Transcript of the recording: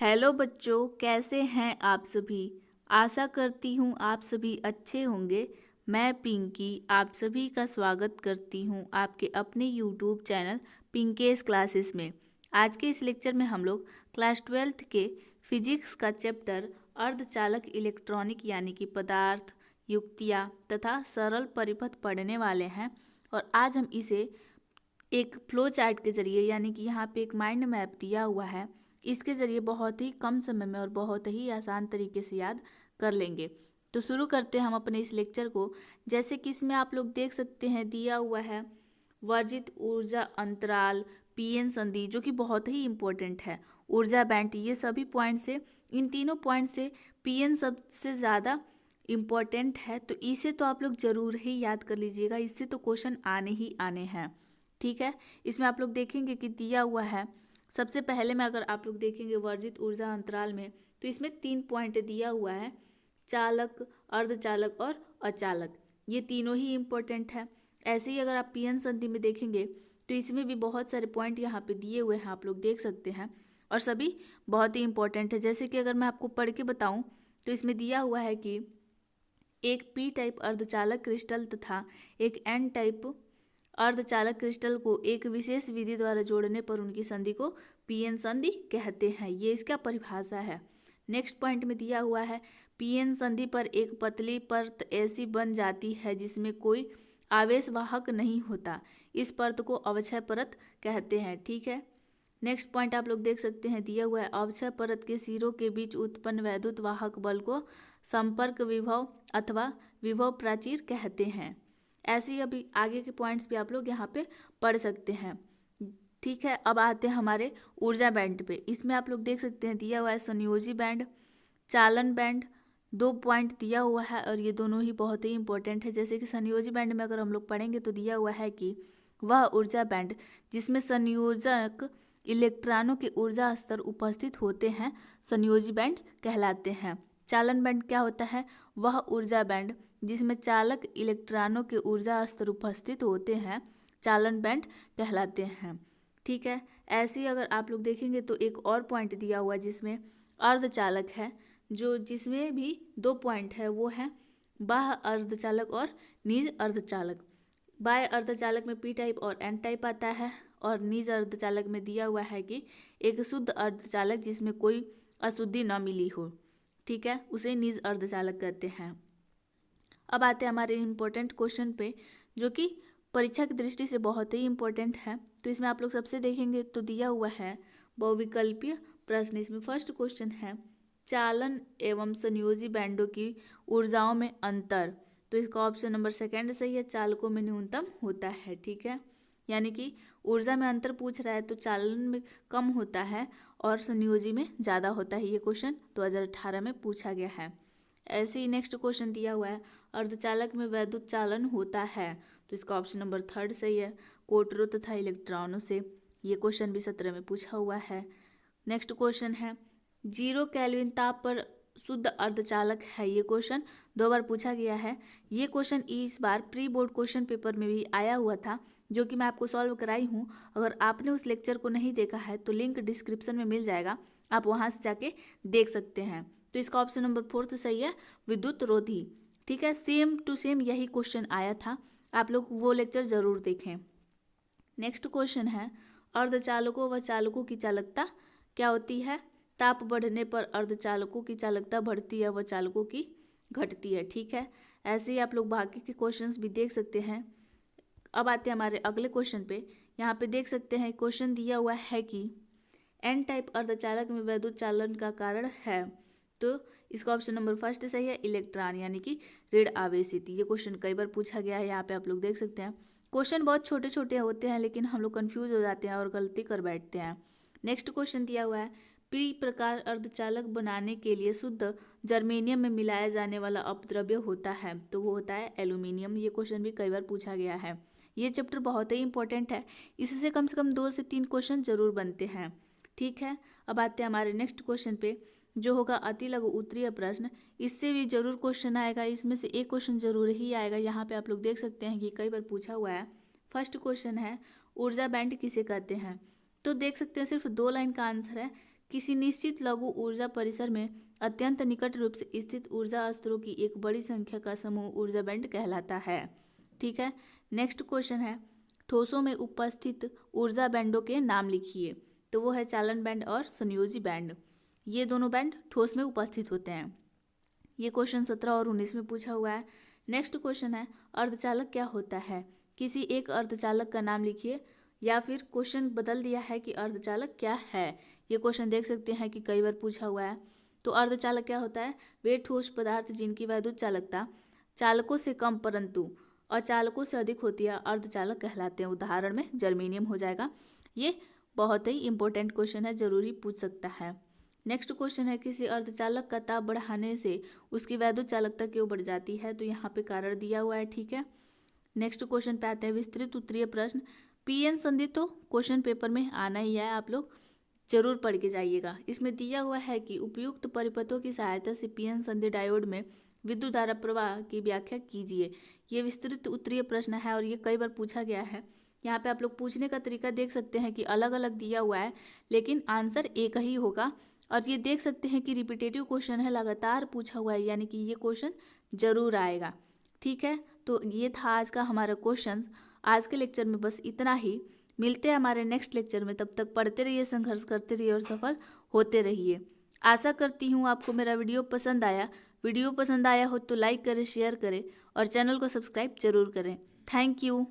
Hello बच्चों, कैसे हैं आप सभी। आशा करती हूँ आप सभी अच्छे होंगे। मैं पिंकी आप सभी का स्वागत करती हूँ आपके अपने यूट्यूब चैनल पिंकेस क्लासेस में। आज के इस लेक्चर में हम लोग क्लास 12th के फिजिक्स का चैप्टर अर्धचालक इलेक्ट्रॉनिक यानी कि पदार्थ, युक्तियाँ तथा सरल परिपथ पढ़ने वाले हैं। और आज हम इसे एक फ्लो चार्ट के जरिए यानी कि यहाँ पे एक माइंड मैप दिया हुआ है, इसके ज़रिए बहुत ही कम समय में और बहुत ही आसान तरीके से याद कर लेंगे। तो शुरू करते हैं हम अपने इस लेक्चर को। जैसे कि इसमें आप लोग देख सकते हैं दिया हुआ है वर्जित ऊर्जा अंतराल, पीएन संधि जो कि बहुत ही इम्पोर्टेंट है, ऊर्जा बैंड, ये सभी पॉइंट से, इन तीनों पॉइंट से पीएन सबसे ज़्यादा इम्पोर्टेंट है। तो इसे तो आप लोग ज़रूर ही याद कर लीजिएगा, इससे तो क्वेश्चन आने ही आने हैं। ठीक है, इसमें आप लोग देखेंगे कि दिया हुआ है सबसे पहले में, अगर आप लोग देखेंगे वर्जित ऊर्जा अंतराल में, तो इसमें 3 पॉइंट दिया हुआ है, चालक, अर्धचालक और अचालक। ये तीनों ही इम्पोर्टेंट है। ऐसे ही अगर आप पीएन संधि में देखेंगे तो इसमें भी बहुत सारे पॉइंट यहाँ पे दिए हुए हैं, आप लोग देख सकते हैं, और सभी बहुत ही इम्पोर्टेंट है। जैसे कि अगर मैं आपको पढ़ के बताऊँ तो इसमें दिया हुआ है कि एक पी टाइप अर्धचालक क्रिस्टल तथा एक एन टाइप अर्धचालक क्रिस्टल को एक विशेष विधि द्वारा जोड़ने पर उनकी संधि को पीएन संधि कहते हैं। ये इसका परिभाषा है। नेक्स्ट पॉइंट में दिया हुआ है पीएन संधि पर एक पतली परत ऐसी बन जाती है जिसमें कोई आवेश वाहक नहीं होता, इस परत को अवक्षय परत कहते हैं। ठीक है, नेक्स्ट पॉइंट आप लोग देख सकते हैं दिया हुआ है अवक्षय परत के सिरों के बीच उत्पन्न वैद्युत वाहक बल को संपर्क विभव अथवा विभव प्राचीर कहते हैं। ऐसे ही अभी आगे के पॉइंट्स भी आप लोग यहाँ पे पढ़ सकते हैं। ठीक है, अब आते हैं हमारे ऊर्जा बैंड पे। इसमें आप लोग देख सकते हैं दिया हुआ है संयोजी बैंड, चालन बैंड, 2 पॉइंट दिया हुआ है और ये दोनों ही बहुत ही इंपॉर्टेंट है। जैसे कि संयोजी बैंड में अगर हम लोग पढ़ेंगे तो दिया हुआ है कि वह ऊर्जा बैंड जिसमें संयोजक इलेक्ट्रॉनों के ऊर्जा स्तर उपस्थित होते हैं संयोजी बैंड कहलाते हैं। चालन बैंड क्या होता है? वह ऊर्जा बैंड जिसमें चालक इलेक्ट्रॉनों के ऊर्जा स्तर उपस्थित होते हैं चालन बैंड कहलाते हैं। ठीक है, ऐसे ही अगर आप लोग देखेंगे तो एक और पॉइंट दिया हुआ है जिसमें अर्धचालक है, जो जिसमें भी 2 पॉइंट है, वो है बाह्य अर्धचालक और निज अर्धचालक। बाह्य अर्धचालक में पी टाइप और एन टाइप आता है, और निज अर्धचालक में दिया हुआ है कि एक शुद्ध अर्धचालक जिसमें कोई अशुद्धि न मिली हो। ठीक है, उसे निज अर्धचालक कहते हैं। अब आते हैं हमारे इम्पोर्टेंट क्वेश्चन पे, जो कि परीक्षा की दृष्टि से बहुत ही इम्पोर्टेंट है। तो इसमें आप लोग सबसे देखेंगे तो दिया हुआ है बहुविकल्पीय प्रश्न। इसमें फर्स्ट क्वेश्चन है चालन एवं संयोजी बैंडों की ऊर्जाओं में अंतर। तो इसका ऑप्शन नंबर सेकंड सही है, चालकों में न्यूनतम होता है। ठीक है, यानी कि ऊर्जा में अंतर पूछ रहा है तो चालन में कम होता है और संयोजी में ज़्यादा होता है। ये क्वेश्चन 2018 में पूछा गया है। ऐसे ही नेक्स्ट क्वेश्चन दिया हुआ है अर्धचालक में वैद्युत चालन होता है। तो इसका ऑप्शन नंबर थर्ड सही है, कोटरों तथा इलेक्ट्रॉनों से। ये क्वेश्चन भी 17 में पूछा हुआ है। नेक्स्ट क्वेश्चन है 0 केल्विन ताप पर शुद्ध अर्धचालक है। ये क्वेश्चन 2 बार पूछा गया है। ये क्वेश्चन इस बार प्री बोर्ड क्वेश्चन पेपर में भी आया हुआ था, जो कि मैं आपको सॉल्व कराई हूँ। अगर आपने उस लेक्चर को नहीं देखा है तो लिंक डिस्क्रिप्शन में मिल जाएगा, आप वहाँ से जाके देख सकते हैं। तो इसका ऑप्शन नंबर फोर्थ सही है, विद्युत रोधी। ठीक है, सेम टू सेम यही क्वेश्चन आया था, आप लोग वो लेक्चर जरूर देखें। नेक्स्ट क्वेश्चन है अर्धचालकों व चालकों की चालकता क्या होती है? ताप बढ़ने पर अर्धचालकों की चालकता बढ़ती है व चालकों की घटती है। ठीक है, ऐसे ही आप लोग बाकी के क्वेश्चंस भी देख सकते हैं। अब आते हैं हमारे अगले क्वेश्चन पे। यहाँ पे देख सकते हैं क्वेश्चन दिया हुआ है कि एन टाइप अर्धचालक में वैद्युत चालन का कारण है। तो इसका ऑप्शन नंबर फर्स्ट सही है, इलेक्ट्रॉन यानी कि ऋण आवेशित। ये क्वेश्चन कई बार पूछा गया है, यहाँ पे आप लोग देख सकते हैं। क्वेश्चन बहुत छोटे छोटे होते हैं लेकिन हम लोग कंफ्यूज हो जाते हैं और गलती कर बैठते हैं। नेक्स्ट क्वेश्चन दिया हुआ है पी प्रकार अर्धचालक बनाने के लिए शुद्ध जर्मेनियम में मिलाया जाने वाला अपद्रव्य होता है, तो वो होता है एल्यूमिनियम। ये क्वेश्चन भी कई बार पूछा गया है। ये चैप्टर बहुत ही इंपॉर्टेंट है, इससे कम से कम 2 से 3 क्वेश्चन जरूर बनते हैं। ठीक है, अब आते हैं हमारे नेक्स्ट क्वेश्चन पे, जो होगा अति लघु उत्तरीय प्रश्न। इससे भी जरूर क्वेश्चन आएगा, इसमें से एक क्वेश्चन जरूर ही आएगा। यहाँ पे आप लोग देख सकते हैं कि कई बार पूछा हुआ है। फर्स्ट क्वेश्चन है ऊर्जा बैंड किसे कहते हैं? तो देख सकते हैं सिर्फ 2 लाइन का आंसर है किसी निश्चित लघु ऊर्जा परिसर में अत्यंत निकट रूप से स्थित ऊर्जा स्तरों की एक बड़ी संख्या का समूह ऊर्जा बैंड कहलाता है। ठीक है, नेक्स्ट क्वेश्चन है, ठोसों में उपस्थित ऊर्जा बैंडों के नाम लिखिए। तो वो है चालन बैंड और संयोजी बैंड। ये दोनों बैंड ठोस में उपस्थित होते हैं। ये क्वेश्चन 17 और 19 में पूछा हुआ है। नेक्स्ट क्वेश्चन है, अर्धचालक क्या होता है? किसी एक अर्धचालक का नाम लिखिए, या फिर क्वेश्चन बदल दिया है कि अर्धचालक क्या है। ये क्वेश्चन देख सकते हैं कि कई बार पूछा हुआ है। तो अर्धचालक क्या होता है? वे ठोस पदार्थ जिनकी वैद्युत चालकता चालकों से कम परंतु अचालकों से अधिक होती है अर्धचालक कहलाते हैं। उदाहरण में जर्मेनियम हो जाएगा। ये बहुत ही इंपॉर्टेंट क्वेश्चन है, जरूरी पूछ सकता है। नेक्स्ट क्वेश्चन है, किसी अर्धचालक का ताप बढ़ाने से उसकी वैद्युत चालकता क्यों बढ़ जाती है? तो यहाँ पे कारण दिया हुआ है। ठीक है, नेक्स्ट क्वेश्चन पे आते हैं, विस्तृत उत्तरीय प्रश्न। पीएन संधि तो क्वेश्चन पेपर में आना ही है, आप लोग जरूर पढ़ के जाइएगा। इसमें दिया हुआ है कि उपयुक्त परिपथों की सहायता से पीएन संधि डायोड में विद्युत धारा प्रवाह की व्याख्या कीजिए। ये विस्तृत उत्तरीय प्रश्न है और ये कई बार पूछा गया है। यहाँ पे आप लोग पूछने का तरीका देख सकते हैं कि अलग अलग दिया हुआ है, लेकिन आंसर एक ही होगा। और ये देख सकते हैं कि रिपीटेटिव क्वेश्चन है, लगातार पूछा हुआ है, यानी कि ये क्वेश्चन जरूर आएगा। ठीक है, तो ये था आज का हमारा क्वेश्चन। आज के लेक्चर में बस इतना ही। मिलते हैं हमारे नेक्स्ट लेक्चर में। तब तक पढ़ते रहिए, संघर्ष करते रहिए और सफल होते रहिए। आशा करती हूँ आपको मेरा वीडियो पसंद आया। वीडियो पसंद आया हो तो लाइक करें, शेयर करें और चैनल को सब्सक्राइब जरूर करें। Thank you.